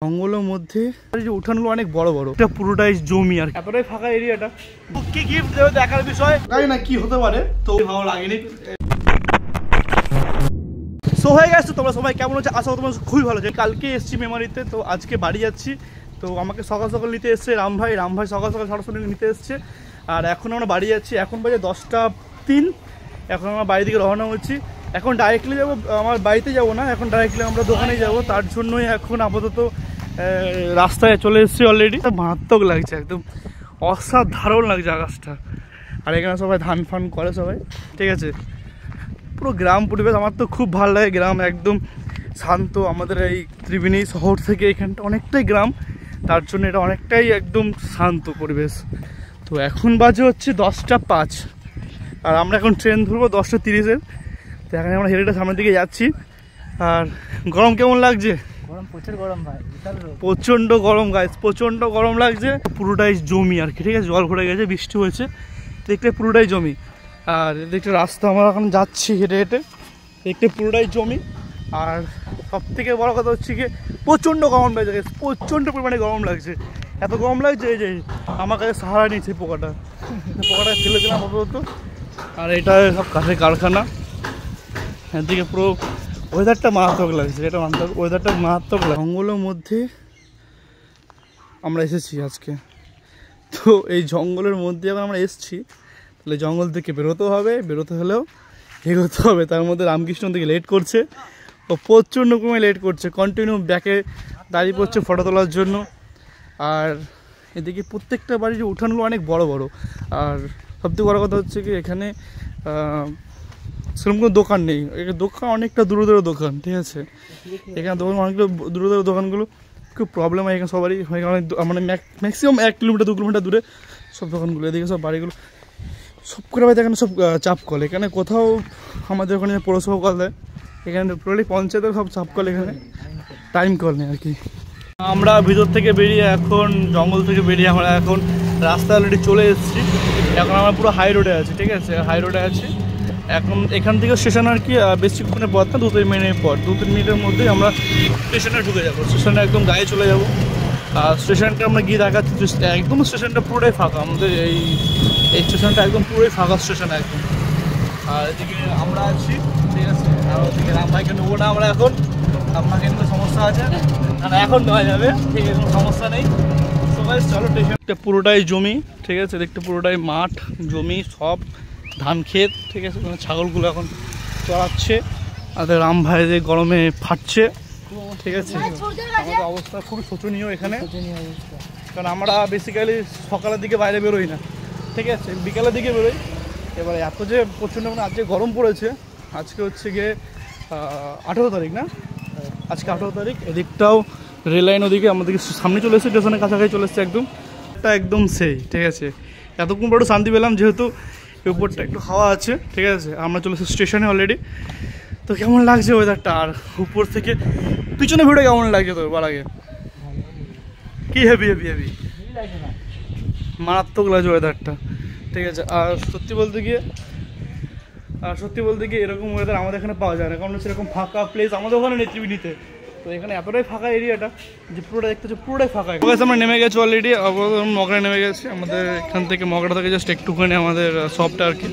জঙ্গলের মধ্যে যে উঠানগুলো অনেক বড় বড়, এটা পুরোটাই জমি আর এতটাই ফাঁকা এরিয়াটা। কি গিফট দেবে দেখার বিষয়, জানি না কি হতে পারে, তো ভালো লাগেনি। সো হয়ে গেছে, তোমরা সবাই কেমন হচ্ছে? আশা করি তোমরা খুবই ভালো আছে। কালকে এসেছি মেমারিতে, তো আজকে বাড়ি যাচ্ছি। তো আমাকে সকাল সকাল নিতে এসছে রাম ভাই সকাল সকাল সরাসরি নিতে এসছে। আর এখন আমরা বাড়ি যাচ্ছি, এখন বাজে 10টা 3। এখন আমরা বাড়ি থেকে রওনা হচ্ছি। এখন ডাইরেক্টলি যাবো, আমার বাড়িতে যাবো না, এখন ডাইরেক্টলি আমরা দোকানে যাব। তার জন্যই এখন আপাতত রাস্তায় চলে এসেছি অলরেডি। মারাত্মক লাগছে, একদম অসাধারণ লাগছে আকাশটা। আর এখানে সবাই ধান ফান করে সবাই, ঠিক আছে। পুরো গ্রাম পরিবেশ, আমার তো খুব ভালো লাগে। গ্রাম একদম শান্ত, আমাদের এই ত্রিবেণী শহর থেকে এখানটা অনেকটাই গ্রাম, তার জন্য এটা অনেকটাই একদম শান্ত পরিবেশ। তো এখন বাজে হচ্ছে 10টা 5, আর আমরা এখন ট্রেন ধরবো 10টা 30-এর। তো এখানে আমরা হেরিটা সামনের দিকে যাচ্ছি। আর গরম কেমন লাগছে? গরম, প্রচুর গরম ভাই, প্রচণ্ড গরম গাইস, প্রচণ্ড গরম লাগছে। পুরোটাই জমি আর কি, ঠিক আছে। জল ভরে গেছে, বৃষ্টি হয়েছে, দেখতে পুরোটাই জমি। আর দেখতে রাস্তা আমরা এখন যাচ্ছি হেঁটে হেঁটে, দেখতে পুরোটাই জমি। আর সব থেকে বড় কথা হচ্ছে কি, প্রচণ্ড গরম লাগছে, প্রচণ্ড পরিমাণে গরম লাগছে। এত গরম লাগছে এই যে আমার কাছে সাহারা নিচ্ছে পোকাটা ফেলে দিলাম আপাতত। আর এটা সব কাঠের কারখানা, এদিকে পুরো ওয়েদারটা মারাত্মক লাগছে, এটা ওয়েদারটা মারাত্মক লাগছে। জঙ্গলের মধ্যে আমরা এসেছি আজকে। তো এই জঙ্গলের মধ্যে যখন আমরা এসেছি, তাহলে জঙ্গল থেকে বেরোতে হলেও এগোতে হবে। তার মধ্যে রামকৃষ্ণ থেকে লেট করছে, ও প্রচণ্ড কমে লেট করছে, কন্টিনিউ ব্যাকে দাঁড়িয়ে পড়ছে ফটো তোলার জন্য। আর এদিকে প্রত্যেকটা বাড়ির উঠানগুলো অনেক বড় বড়। আর সবথেকে বড় কথা হচ্ছে কি, এখানে সেরকম কোনো দোকান নেই। দোকান অনেকটা দূরে দূরে দোকান, ঠিক আছে। এখানে দোকান অনেকটা দূরে দূরে দোকানগুলো খুব প্রবলেম হয় এখানে সবারই, মানে ম্যাক্সিমাম 1 কিলোমিটার 2 কিলোমিটার দূরে সব দোকানগুলো। এদিকে সব বাড়িগুলো সব করে বাড়িতে এখানে সব চাপ কল। এখানে কোথাও আমাদের ওখানে পৌরসভা কল দেয়, এখানে পুরোটাই পঞ্চায়েতের সব চাপ কল, এখানে টাইম কল নেই আর কি। আমরা ভিতর থেকে বেরিয়ে, এখন জঙ্গল থেকে বেরিয়ে আমরা এখন রাস্তা অলরেডি চলে এসেছি। এখন আমরা পুরো হাই রোডে আছি, ঠিক আছে। হাই রোডে আছি এখন। এখান থেকে স্টেশন আর কি বেশিক্ষণের পথ না, 2-3 মিনিটের পর, 2-3 মিনিটের মধ্যেই আমরা স্টেশনে ঢুকে যাবো। স্টেশনে একদম গায়ে চলে যাবো। আর স্টেশনটা আমরা গিয়ে দেখাচ্ছি, একদম স্টেশনটা পুরোটাই ফাঁকা। আমাদের এই স্টেশনটা একদম পুরোই ফাঁকা স্টেশন একদম। আর এদিকে আমরা আছি, ঠিক আছে। আর ওদিকে রাম ভাইকে নেবো না আমরা এখন, আপনাকে কিন্তু সমস্যা আছে, আর এখন নেওয়া যাবে, ঠিক আছে, কোনো সমস্যা নেই। সবাই চলো স্টেশনটা পুরোটাই জমি, ঠিক আছে। দেখতে পুরোটাই মাঠ, জমি, সব ধান ক্ষেত, ঠিক আছে। ছাগলগুলো এখন চড়াচ্ছে, আর রাম ভাই যে গরমে ফাটছে, ঠিক আছে। আমাদের অবস্থা খুবই শোচনীয় এখানে, কারণ আমরা বেসিক্যালি সকালের দিকে বাইরে বেরোই না, ঠিক আছে, বিকালের দিকে বেরোই। এবারে এত যে প্রচণ্ড মানে আজকে গরম পড়েছে। আজকে হচ্ছে গিয়ে 18 তারিখ না, আজকে 18 তারিখ। এদিকটাও রেল লাইন ওদিকে আমাদেরকে সামনে চলে এসেছে, স্টেশনের কাছাকাছি চলে এসছে একদম। এটা একদম সেই, ঠিক আছে। এতক্ষণ পর একটু শান্তি পেলাম, যেহেতু উপরটা একটু হাওয়া আছে, ঠিক আছে। আমরা চলে এসেছি স্টেশনে অলরেডি। তো কেমন লাগছে ওয়েদারটা? আর উপর থেকে পিছনে ভিড়ে কেমন লাগছে তোর বল আগে? কি হেভি মারাত্মক লাগছে ওয়েদারটা, ঠিক আছে। আর সত্যি বলতে গিয়ে এরকম ওয়েদার আমাদের এখানে পাওয়া যায় না, কারণ সেরকম ফাঁকা প্লেস আমাদের ওখানে নেই ত্রিবেণীতে। তো এখানে এতটাই ফাঁকা এরিয়াটা যে পুরোটা দেখতে হচ্ছে পুরোটাই ফাঁকা। আমরা নেমে গেছি অলরেডি, মগড়া নেমে গেছি। আমাদের এখান থেকে মগড়া থেকে জাস্ট একটুখানি আমাদের শপটা আর কি।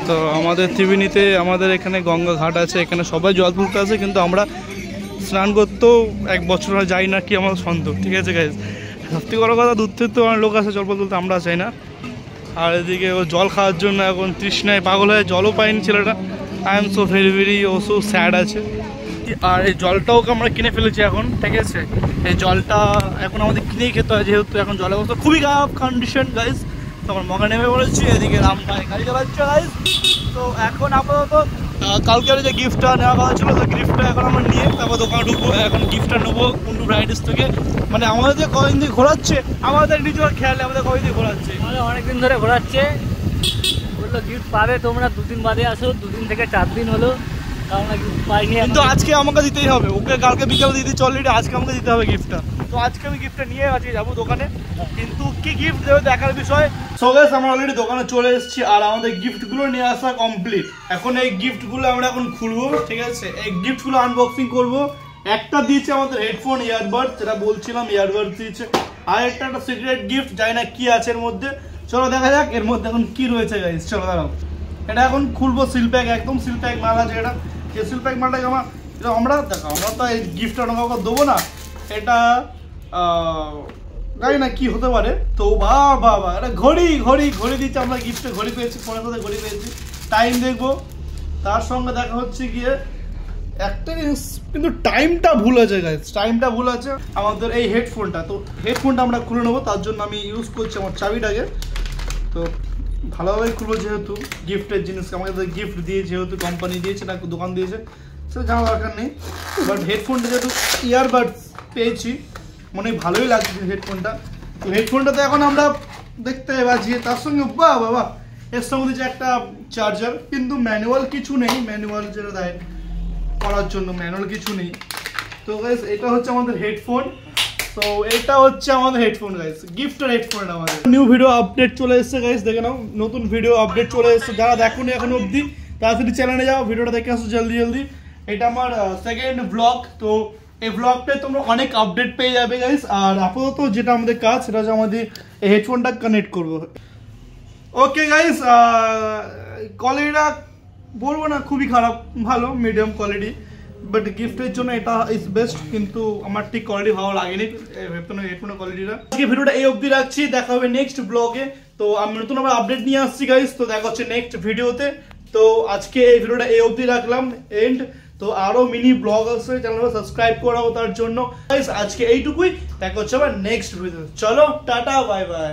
তো আমাদের ত্রিবেণীতে আমাদের এখানে গঙ্গা ঘাট আছে, এখানে সবাই জল তুলতে আছে, কিন্তু আমরা স্নান করতেও 1 বছর যাই না কি আমাদের সন্দেহ, ঠিক আছে গাইজ। সত্যি বড় কথা, দূর থেকে তো অনেক লোক আছে জল তুলতে, আমরা চাই না। আর এদিকে ও জল খাওয়ার জন্য এখন তৃষ্ণায় পাগল হয়ে জলও পায়নি ছেলেটা। আই এম সো ভেরি ও সো স্যাড আছে। আর এই জলটাও আমরা কিনে ফেলেছি এখন, ঠিক আছে। এই জলটা এখন আমাদের কিনেই খেতে হয়, যেহেতু এখন জলের অবস্থা খুবই খারাপ কন্ডিশন গাইজ। তখন মগা নেমে পড়েছি, এদিকে রাম ভাই গাড়ি চালাচ্ছে গাইজ। তো এখন আপাতত কালকে যে গিফটটা নেওয়া কথা ছিল, তো গিফটটা এখন আমরা নিয়ে তারপর দোকানে ঢুকবো। এখন গিফটটা নেবো কুন্ডু ভ্যারাইটিস থেকে। মানে আমাদের যে কদিন দিয়ে ঘোরাচ্ছে, আমাদের নিজের খেয়ালে আমাদের কদিন দিয়ে ঘোরাচ্ছে, আমাদের অনেকদিন ধরে ঘোরাচ্ছে। বললো গিফট পাবে তোমরা, 2 দিন বাদে আসো। 2 দিন থেকে 4 দিন হলো, কারণ গিফট পাইনি। কিন্তু আজকে আমাকে দিতেই হবে, ওকে কালকে বিকালে দিয়ে দিচ্ছি অলরেডি, আজকে আমাকে দিতে হবে গিফটটা। তো আজকে আমি গিফটটা নিয়ে আজকে যাবো দোকানে, কিন্তু কি গিফট দেবে দেখার বিষয়। সো গাইস, আমরা অলরেডি দোকানে চলে এসেছি, আর আমাদের গিফটগুলো নিয়ে আসা কমপ্লিট। এখন এই গিফটগুলো আমরা এখন খুলবো, ঠিক আছে। এই গিফটগুলো আনবক্সিং করবো, একটা দিয়েছে আমাদের হেডফোন ইয়ারবাডস, যেটা বলছিলাম ইয়ারবাডস দিয়েছে, আর একটা সিক্রেট গিফট, জানি না কি আছে এর মধ্যে। চলো দেখা যাক এর মধ্যে এখন কি রয়েছে গাইস। চলো দাঁড়াও, এটা এখন খুলবো। সিল প্যাক, একদম সিল প্যাক মাল আছে এটা। এই সিল প্যাক মালটাকে আমরা দেখো, আমরা তো এই গিফটটা কাউকে দেবো না। এটা জানি না কি হতে পারে। তো বাবা এটা ঘড়ি ঘড়ি ঘড়ি দিচ্ছে, আমরা গিফটে ঘড়ি পেয়েছি, ফোনের সাথে ঘড়ি পেয়েছি, টাইম দেখবো। তার সঙ্গে দেখা হচ্ছে গিয়ে একটা জিনিস, কিন্তু টাইমটা ভুল আছে গাইস, টাইমটা ভুল আছে আমাদের এই হেডফোনটা। তো হেডফোনটা আমরা খুলে নেবো, তার জন্য আমি ইউজ করছি আমার চাবিটাকে। তো ভালোভাবেই খুলবো, যেহেতু গিফটের জিনিস আমাকে গিফট দিয়ে, যেহেতু কোম্পানি দিয়েছে না দোকান দিয়েছে, সেটা জানার দরকার নেই। বাট হেডফোনটা যেহেতু ইয়ারবাডস পেয়েছি, মনে ভালোই লাগছে হেডফোনটা। তো হেডফোনটাতে এখন আমরা দেখতে বাজিয়ে, তার সঙ্গে বাবা এর সঙ্গে দিয়েছে একটা চার্জার, কিন্তু ম্যানুয়াল কিছু নেই, ম্যানুয়াল যেটা দেয় করার জন্য ম্যানুয়াল কিছু নেই। তো গাইস এটা হচ্ছে আমাদের হেডফোন। তো এটা হচ্ছে আমাদের হেডফোন গাইস, গিফটের হেডফোন আমাদের। নিউ ভিডিও আপডেট চলে এসেছে গাইস, দেখে নাও, নতুন ভিডিও আপডেট চলে এসেছে। যারা দেখোনি এখনো অবধি, তাড়াতাড়ি চ্যানেলে যাও, ভিডিওটা দেখে আসো জলদি। এটা আমার সেকেন্ড ব্লগ। তো এই ব্লগটায় তোমরা অনেক আপডেট পেয়ে যাবে গাইস। আর আপাতত যেটা আমাদের কাজ, সেটা হচ্ছে আমাদের এই হেডফোনটা কানেক্ট করবো। ওকে গাইস, কোয়ালিটিটা বলবো না খুবই খারাপ, ভালো মিডিয়াম কোয়ালিটি, বাট গিফটের জন্য এটা ইজ বেস্ট। কিন্তু আমার ঠিক কোয়ালিটি ভালো লাগেনি হেডফোনের কোয়ালিটিটা। আজকে ভিডিওটা এই অবধি রাখছি, দেখা হবে নেক্সট ব্লগে। তো আমি নতুন আবার আপডেট নিয়ে আসছি গাইস, তো দেখা হচ্ছে নেক্সট ভিডিওতে। তো আজকে এই ভিডিওটা এই অবধি রাখলাম এন্ড। তো আরো মিনি ব্লগ আছে, চ্যানেলটা সাবস্ক্রাইব করাবো তার জন্য গাইস। আজকে এইটুকুই, দেখা হচ্ছে আবার নেক্সট ভিডিও। চলো টাটা, বাই বাই।